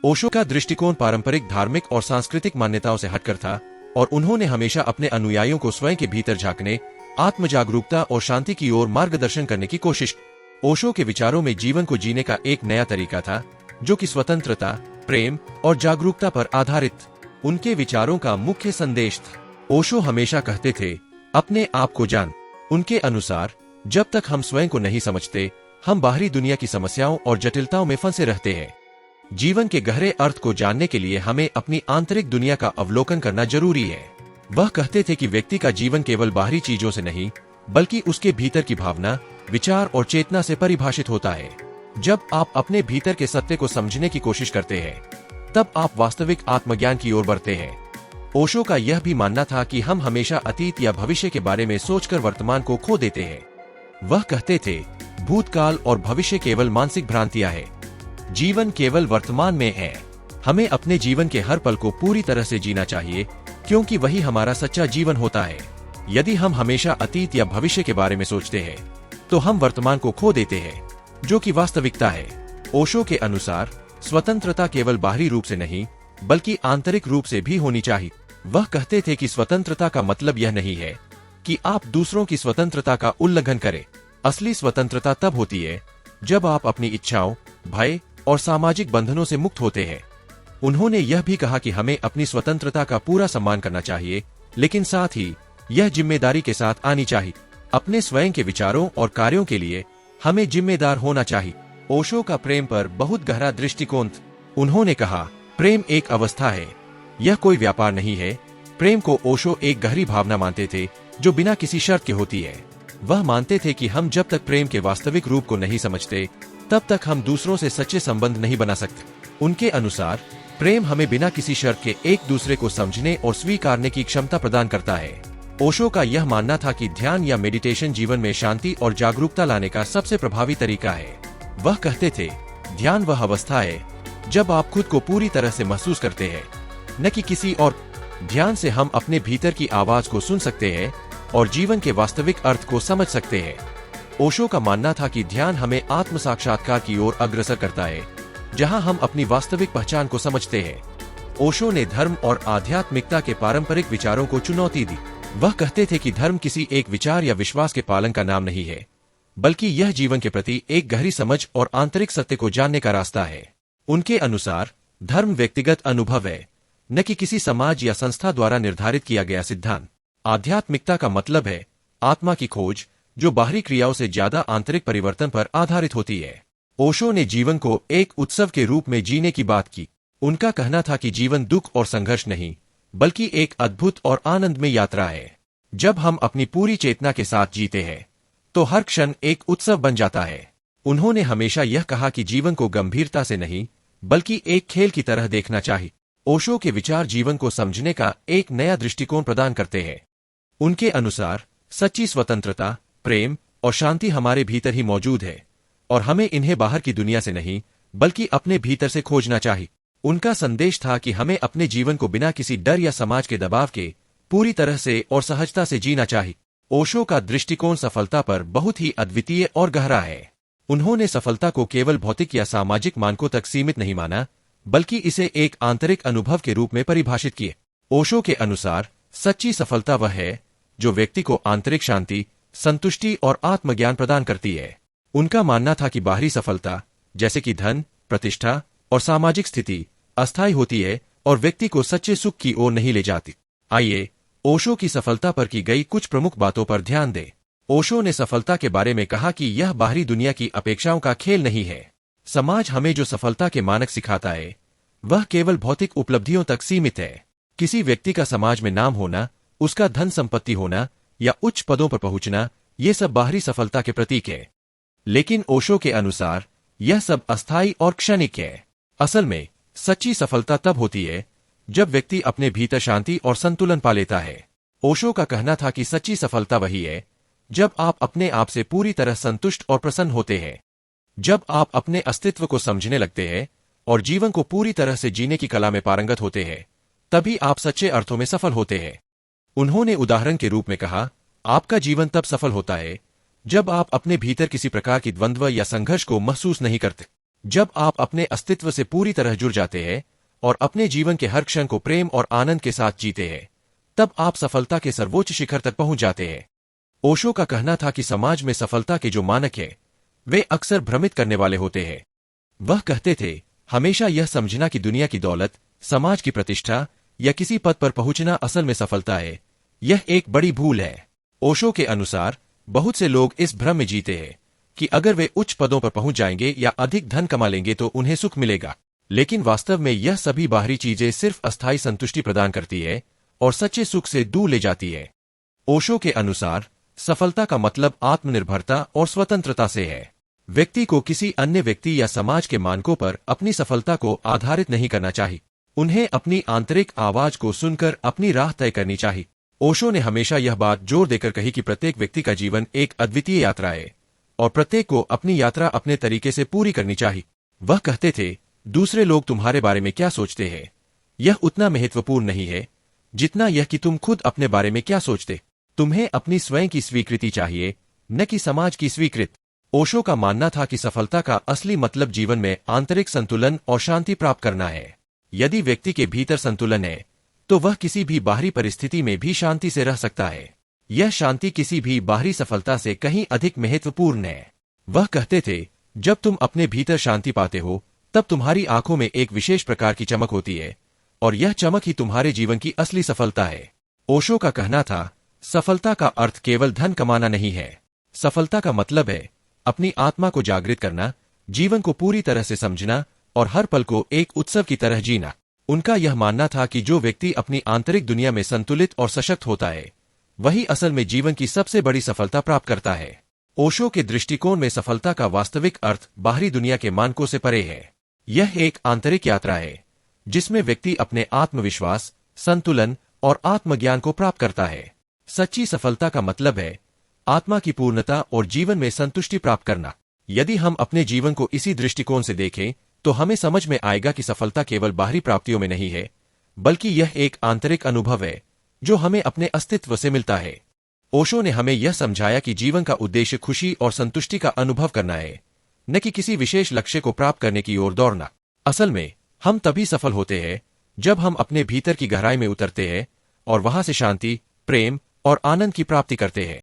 ओशो का दृष्टिकोण पारंपरिक धार्मिक और सांस्कृतिक मान्यताओं से हटकर था और उन्होंने हमेशा अपने अनुयायियों को स्वयं के भीतर झांकने, आत्म जागरूकता और शांति की ओर मार्गदर्शन करने की कोशिश की। ओशो के विचारों में जीवन को जीने का एक नया तरीका था जो कि स्वतंत्रता, प्रेम और जागरूकता पर आधारित उनके विचारों का मुख्य संदेश था। ओशो हमेशा कहते थे, अपने आप को जान। उनके अनुसार जब तक हम स्वयं को नहीं समझते, हम बाहरी दुनिया की समस्याओं और जटिलताओं में फंसे रहते हैं। जीवन के गहरे अर्थ को जानने के लिए हमें अपनी आंतरिक दुनिया का अवलोकन करना जरूरी है। वह कहते थे कि व्यक्ति का जीवन केवल बाहरी चीजों से नहीं, बल्कि उसके भीतर की भावना, विचार और चेतना से परिभाषित होता है। जब आप अपने भीतर के सत्य को समझने की कोशिश करते हैं, तब आप वास्तविक आत्मज्ञान की ओर बढ़ते हैं। ओशो का यह भी मानना था कि हम हमेशा अतीत या भविष्य के बारे में सोचकर वर्तमान को खो देते हैं। वह कहते थे, भूतकाल और भविष्य केवल मानसिक भ्रांतियां हैं। जीवन केवल वर्तमान में है। हमें अपने जीवन के हर पल को पूरी तरह से जीना चाहिए, क्योंकि वही हमारा सच्चा जीवन होता है। यदि हम हमेशा अतीत या भविष्य के बारे में सोचते हैं, तो हम वर्तमान को खो देते हैं, जो कि वास्तविकता है। ओशो के अनुसार स्वतंत्रता केवल बाहरी रूप से नहीं, बल्कि आंतरिक रूप से भी होनी चाहिए। वह कहते थे कि स्वतंत्रता का मतलब यह नहीं है कि आप दूसरों की स्वतंत्रता का उल्लंघन करें। असली स्वतंत्रता तब होती है जब आप अपनी इच्छाओं, भय और सामाजिक बंधनों से मुक्त होते हैं। उन्होंने यह भी कहा कि हमें अपनी स्वतंत्रता का पूरा सम्मान करना चाहिए, लेकिन साथ ही यह जिम्मेदारी के साथ आनी चाहिए। अपने स्वयं के विचारों और कार्यों के लिए हमें जिम्मेदार होना चाहिए। ओशो का प्रेम पर बहुत गहरा दृष्टिकोण था। उन्होंने कहा, प्रेम एक अवस्था है, यह कोई व्यापार नहीं है। प्रेम को ओशो एक गहरी भावना मानते थे जो बिना किसी शर्त के होती है। वह मानते थे कि हम जब तक प्रेम के वास्तविक रूप को नहीं समझते, तब तक हम दूसरों से सच्चे संबंध नहीं बना सकते। उनके अनुसार प्रेम हमें बिना किसी शर्त के एक दूसरे को समझने और स्वीकारने की क्षमता प्रदान करता है। ओशो का यह मानना था कि ध्यान या मेडिटेशन जीवन में शांति और जागरूकता लाने का सबसे प्रभावी तरीका है। वह कहते थे, ध्यान वह अवस्था है जब आप खुद को पूरी तरह से महसूस करते हैं, न कि किसी और। ध्यान से हम अपने भीतर की आवाज को सुन सकते हैं और जीवन के वास्तविक अर्थ को समझ सकते हैं। ओशो का मानना था कि ध्यान हमें आत्म साक्षात्कार की ओर अग्रसर करता है, जहां हम अपनी वास्तविक पहचान को समझते हैं। ओशो ने धर्म और आध्यात्मिकता के पारंपरिक विचारों को चुनौती दी। वह कहते थे कि धर्म किसी एक विचार या विश्वास के पालन का नाम नहीं है, बल्कि यह जीवन के प्रति एक गहरी समझ और आंतरिक सत्य को जानने का रास्ता है। उनके अनुसार धर्म व्यक्तिगत अनुभव है, न कि किसी समाज या संस्था द्वारा निर्धारित किया गया सिद्धांत। आध्यात्मिकता का मतलब है आत्मा की खोज, जो बाहरी क्रियाओं से ज्यादा आंतरिक परिवर्तन पर आधारित होती है। ओशो ने जीवन को एक उत्सव के रूप में जीने की बात की। उनका कहना था कि जीवन दुख और संघर्ष नहीं, बल्कि एक अद्भुत और आनंदमय यात्रा है। जब हम अपनी पूरी चेतना के साथ जीते हैं, तो हर क्षण एक उत्सव बन जाता है। उन्होंने हमेशा यह कहा कि जीवन को गंभीरता से नहीं, बल्कि एक खेल की तरह देखना चाहिए। ओशो के विचार जीवन को समझने का एक नया दृष्टिकोण प्रदान करते हैं। उनके अनुसार सच्ची स्वतंत्रता, प्रेम और शांति हमारे भीतर ही मौजूद है और हमें इन्हें बाहर की दुनिया से नहीं, बल्कि अपने भीतर से खोजना चाहिए। उनका संदेश था कि हमें अपने जीवन को बिना किसी डर या समाज के दबाव के पूरी तरह से और सहजता से जीना चाहिए। ओशो का दृष्टिकोण सफलता पर बहुत ही अद्वितीय और गहरा है। उन्होंने सफलता को केवल भौतिक या सामाजिक मानकों तक सीमित नहीं माना, बल्कि इसे एक आंतरिक अनुभव के रूप में परिभाषित किए। ओशो के अनुसार सच्ची सफलता वह है जो व्यक्ति को आंतरिक शांति, संतुष्टि और आत्मज्ञान प्रदान करती है। उनका मानना था कि बाहरी सफलता, जैसे कि धन, प्रतिष्ठा और सामाजिक स्थिति, अस्थायी होती है और व्यक्ति को सच्चे सुख की ओर नहीं ले जाती। आइए ओशो की सफलता पर की गई कुछ प्रमुख बातों पर ध्यान दें। ओशो ने सफलता के बारे में कहा कि यह बाहरी दुनिया की अपेक्षाओं का खेल नहीं है। समाज हमें जो सफलता के मानक सिखाता है, वह केवल भौतिक उपलब्धियों तक सीमित है। किसी व्यक्ति का समाज में नाम होना, उसका धन संपत्ति होना या उच्च पदों पर पहुंचना, ये सब बाहरी सफलता के प्रतीक है। लेकिन ओशो के अनुसार यह सब अस्थायी और क्षणिक है। असल में सच्ची सफलता तब होती है जब व्यक्ति अपने भीतर शांति और संतुलन पा लेता है। ओशो का कहना था कि सच्ची सफलता वही है जब आप अपने आप से पूरी तरह संतुष्ट और प्रसन्न होते हैं। जब आप अपने अस्तित्व को समझने लगते हैं और जीवन को पूरी तरह से जीने की कला में पारंगत होते हैं, तभी आप सच्चे अर्थों में सफल होते हैं। उन्होंने उदाहरण के रूप में कहा, आपका जीवन तब सफल होता है जब आप अपने भीतर किसी प्रकार की द्वंद्व या संघर्ष को महसूस नहीं करते। जब आप अपने अस्तित्व से पूरी तरह जुड़ जाते हैं और अपने जीवन के हर क्षण को प्रेम और आनंद के साथ जीते हैं, तब आप सफलता के सर्वोच्च शिखर तक पहुंच जाते हैं। ओशो का कहना था कि समाज में सफलता के जो मानक हैं, वे अक्सर भ्रमित करने वाले होते हैं। वह कहते थे, हमेशा यह समझना कि दुनिया की दौलत, समाज की प्रतिष्ठा या किसी पद पर पहुंचना असल में सफलता है, यह एक बड़ी भूल है। ओशो के अनुसार बहुत से लोग इस भ्रम में जीते हैं कि अगर वे उच्च पदों पर पहुंच जाएंगे या अधिक धन कमा लेंगे तो उन्हें सुख मिलेगा, लेकिन वास्तव में यह सभी बाहरी चीजें सिर्फ अस्थायी संतुष्टि प्रदान करती है और सच्चे सुख से दूर ले जाती है। ओशो के अनुसार सफलता का मतलब आत्मनिर्भरता और स्वतंत्रता से है। व्यक्ति को किसी अन्य व्यक्ति या समाज के मानकों पर अपनी सफलता को आधारित नहीं करना चाहिए। उन्हें अपनी आंतरिक आवाज को सुनकर अपनी राह तय करनी चाहिए। ओशो ने हमेशा यह बात जोर देकर कही कि प्रत्येक व्यक्ति का जीवन एक अद्वितीय यात्रा है और प्रत्येक को अपनी यात्रा अपने तरीके से पूरी करनी चाहिए। वह कहते थे, दूसरे लोग तुम्हारे बारे में क्या सोचते हैं, यह उतना महत्वपूर्ण नहीं है जितना यह कि तुम खुद अपने बारे में क्या सोचते। तुम्हें अपनी स्वयं की स्वीकृति चाहिए, न कि समाज की स्वीकृति। ओशो का मानना था कि सफलता का असली मतलब जीवन में आंतरिक संतुलन और शांति प्राप्त करना है। यदि व्यक्ति के भीतर संतुलन है, तो वह किसी भी बाहरी परिस्थिति में भी शांति से रह सकता है। यह शांति किसी भी बाहरी सफलता से कहीं अधिक महत्वपूर्ण है। वह कहते थे, जब तुम अपने भीतर शांति पाते हो, तब तुम्हारी आंखों में एक विशेष प्रकार की चमक होती है और यह चमक ही तुम्हारे जीवन की असली सफलता है। ओशो का कहना था, सफलता का अर्थ केवल धन कमाना नहीं है। सफलता का मतलब है अपनी आत्मा को जागृत करना, जीवन को पूरी तरह से समझना और हर पल को एक उत्सव की तरह जीना। उनका यह मानना था कि जो व्यक्ति अपनी आंतरिक दुनिया में संतुलित और सशक्त होता है, वही असल में जीवन की सबसे बड़ी सफलता प्राप्त करता है। ओशो के दृष्टिकोण में सफलता का वास्तविक अर्थ बाहरी दुनिया के मानकों से परे है। यह एक आंतरिक यात्रा है जिसमें व्यक्ति अपने आत्मविश्वास, संतुलन और आत्मज्ञान को प्राप्त करता है। सच्ची सफलता का मतलब है आत्मा की पूर्णता और जीवन में संतुष्टि प्राप्त करना। यदि हम अपने जीवन को इसी दृष्टिकोण से देखें, तो हमें समझ में आएगा कि सफलता केवल बाहरी प्राप्तियों में नहीं है, बल्कि यह एक आंतरिक अनुभव है जो हमें अपने अस्तित्व से मिलता है। ओशो ने हमें यह समझाया कि जीवन का उद्देश्य खुशी और संतुष्टि का अनुभव करना है, न कि किसी विशेष लक्ष्य को प्राप्त करने की ओर दौड़ना। असल में हम तभी सफल होते हैं जब हम अपने भीतर की गहराई में उतरते हैं और वहां से शांति, प्रेम और आनंद की प्राप्ति करते हैं।